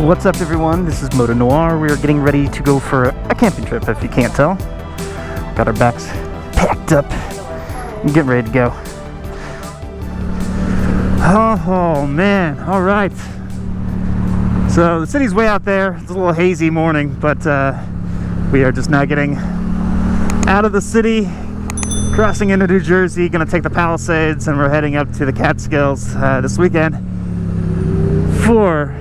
What's up everyone, this is Moto Noir. We are getting ready to go for a camping trip, if you can't tell. Got our bags packed up and getting ready to go. Oh man, alright. So the city's way out there. It's a little hazy morning, but we are just now getting out of the city, crossing into New Jersey, gonna take the Palisades, and we're heading up to the Catskills this weekend for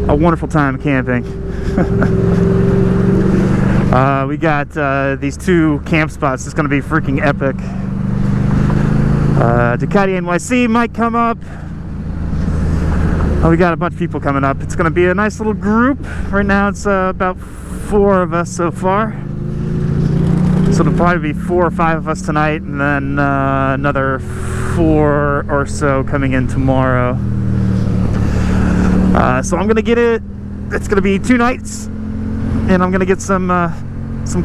a wonderful time camping. We got these two camp spots. It's going to be freaking epic. Ducati NYC might come up. Oh, we got a bunch of people coming up. It's going to be a nice little group. Right now it's about 4 of us so far. So it'll probably be 4 or 5 of us tonight, and then another 4 or so coming in tomorrow. So I'm gonna get it. It's gonna be 2 nights, and I'm gonna get some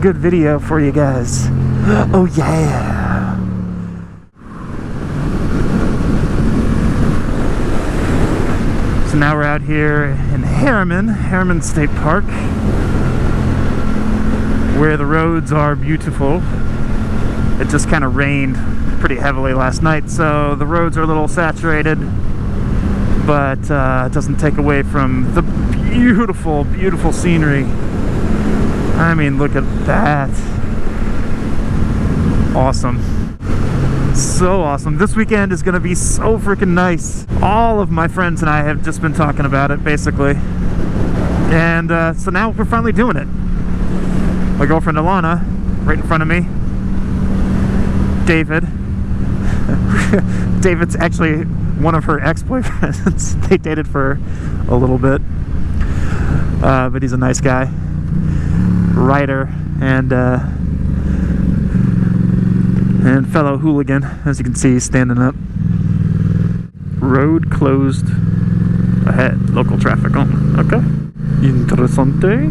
good video for you guys. Oh yeah! So now we're out here in Harriman State Park, where the roads are beautiful. It just kind of rained pretty heavily last night, so the roads are a little saturated. But it doesn't take away from the beautiful, beautiful scenery. I mean, look at that. Awesome. So awesome. This weekend is going to be so freaking nice. All of my friends and I have just been talking about it, basically. And so now we're finally doing it. My girlfriend Alana, right in front of me. David. David's actually one of her ex-boyfriends. They dated for a little bit, but he's a nice guy, writer, and fellow hooligan. As you can see, he's standing up. Road closed ahead. Local traffic only. Okay. Interessante.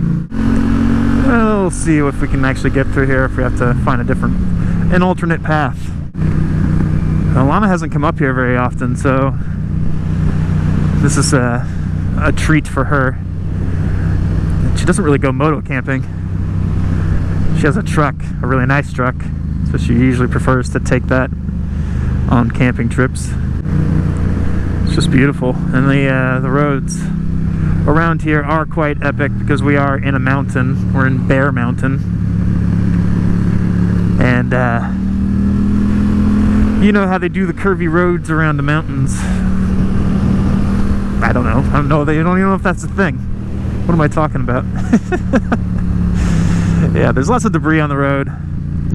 We'll see if we can actually get through here. If we have to find an alternate path. Alana hasn't come up here very often, so this is a treat for her. She doesn't really go moto camping. She has a truck, a really nice truck, so she usually prefers to take that on camping trips. It's just beautiful, and the roads around here are quite epic because we are in a mountain. We're in Bear Mountain, and you know how they do the curvy roads around the mountains. I don't know. They don't even know if that's a thing. What am I talking about? Yeah, there's lots of debris on the road,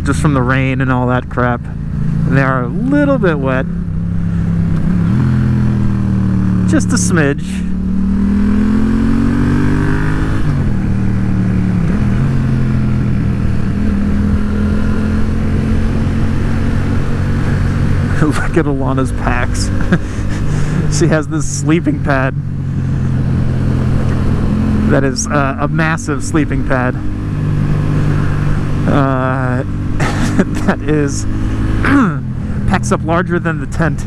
just from the rain and all that crap. And they are a little bit wet. Just a smidge. Look at Alana's packs. She has this sleeping pad that is a massive sleeping pad that is packs up larger than the tent.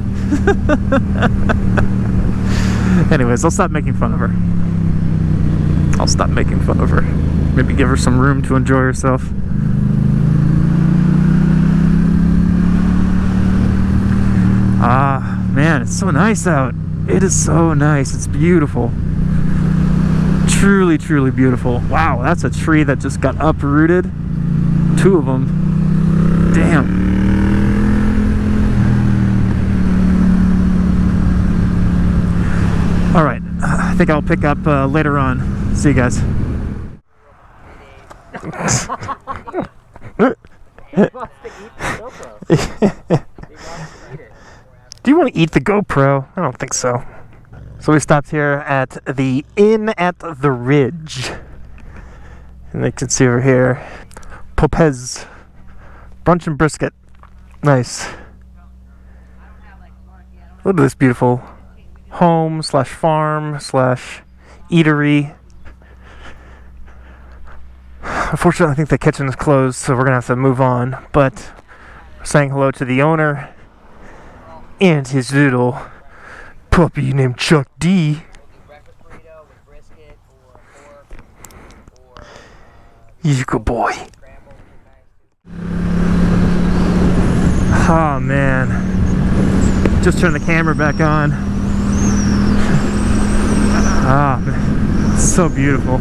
Anyways, I'll stop making fun of her. Maybe give her some room to enjoy herself. Ah, man, it's so nice out. It is so nice. It's beautiful. Truly, truly beautiful. Wow, that's a tree that just got uprooted. 2 of them. Damn. All right, I think I'll pick up later on. See you guys. Do you want to eat the GoPro? I don't think so. So we stopped here at the Inn at the Ridge. And you can see over here, Popez. Brunch and brisket. Nice. Look at this beautiful home slash farm slash eatery. Unfortunately, I think the kitchen is closed, so we're going to have to move on. But we're saying hello to the owner and his little puppy named Chuck D. You good boy. Oh man. Just turn the camera back on. Ah, man. So beautiful.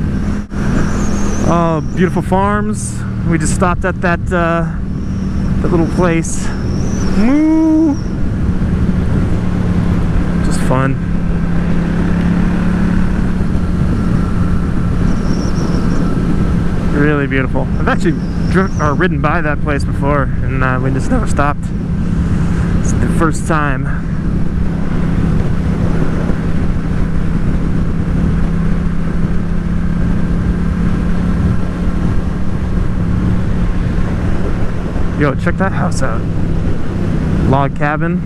Oh, beautiful farms. We just stopped at that little place. Moo! Just fun. Really beautiful. I've actually ridden by that place before, and we just never stopped. It's the first time. Yo, check that house out. Log cabin.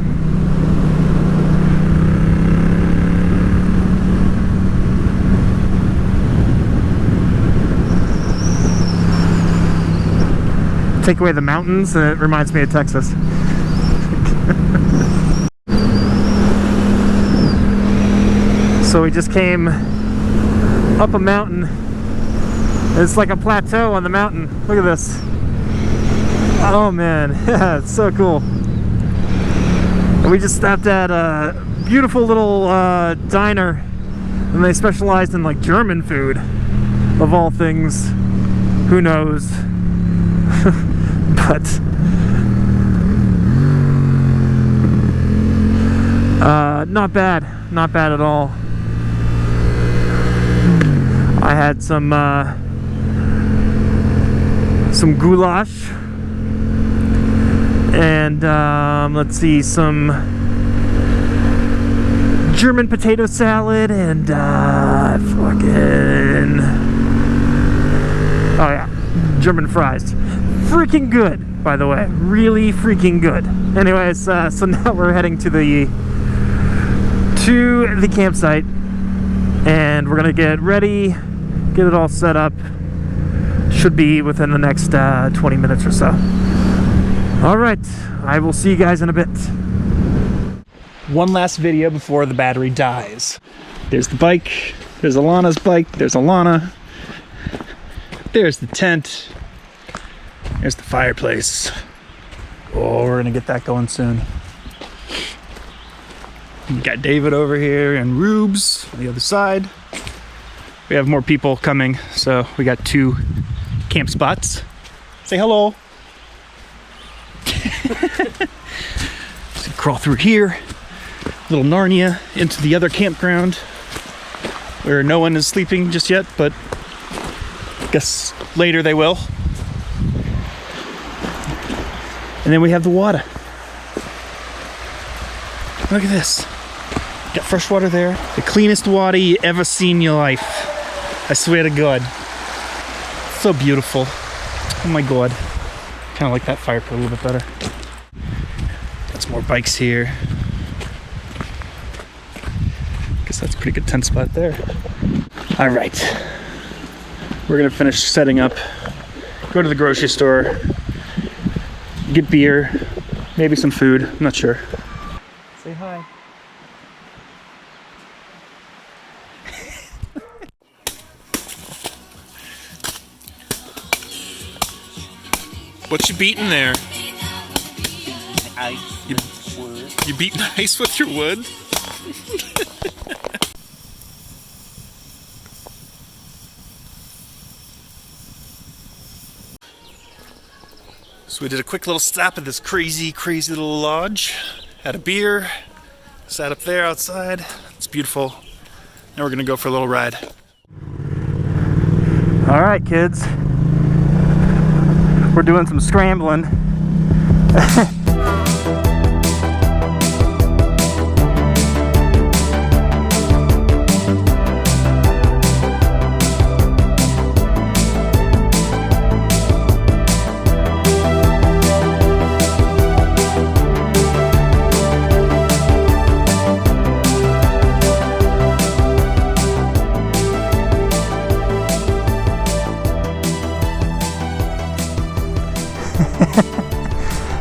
Take away the mountains and it reminds me of Texas. So we just came up a mountain. It's like a plateau on the mountain. Look at this. Oh man, yeah, it's so cool. And we just stopped at a beautiful little diner, and they specialized in like German food, of all things. Who knows? But not bad at all. I had some goulash and let's see, some German potato salad and German fries. Freaking good, by the way. Really freaking good. Anyways, so now we're heading to the campsite, and we're gonna get ready, get it all set up. Should be within the next 20 minutes or so. All right, I will see you guys in a bit. One last video before the battery dies. There's the bike, there's Alana's bike, there's Alana, there's the tent, there's the fireplace. Oh, we're gonna get that going soon. We got David over here and Rubes on the other side. We have more people coming, so we got 2 camp spots. Say hello. So crawl through here, little Narnia, into the other campground where no one is sleeping just yet, but I guess later they will. And then we have the water. Look at this. Got fresh water there. The cleanest water you ever seen in your life. I swear to God. So beautiful. Oh my God. Kind of like that fire pit a little bit better. Got some more bikes here. Guess that's a pretty good tent spot there. All right. We're gonna finish setting up. Go to the grocery store. Get beer. Maybe some food. I'm not sure. Say hi. What you beating there? Ice. You beating ice with your wood? So we did a quick little stop at this crazy little lodge. Had a beer. Sat up there outside. It's beautiful. Now we're gonna go for a little ride. All right, kids. We're doing some scrambling.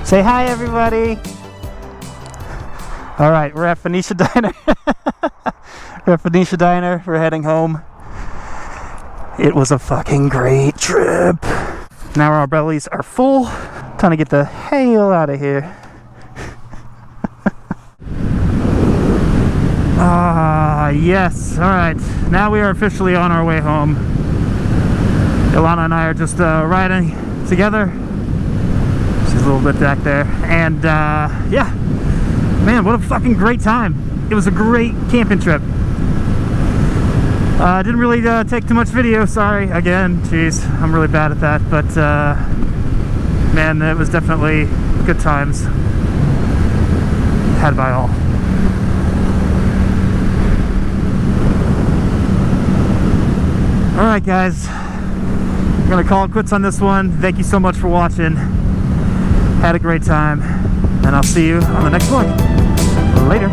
Say hi, everybody. All right, we're at Phoenicia Diner. We're at Phoenicia Diner. We're heading home. It was a fucking great trip. Now our bellies are full. Time to get the hell out of here. Yes. Alright. Now we are officially on our way home. Ilana and I are just riding together. She's a little bit back there. And yeah. Man, what a fucking great time. It was a great camping trip. Didn't really take too much video, sorry, again, jeez, I'm really bad at that, but man, it was definitely good times had by all. Alright guys, I'm gonna call it quits on this one. Thank you so much for watching. Had a great time, and I'll see you on the next one. Later.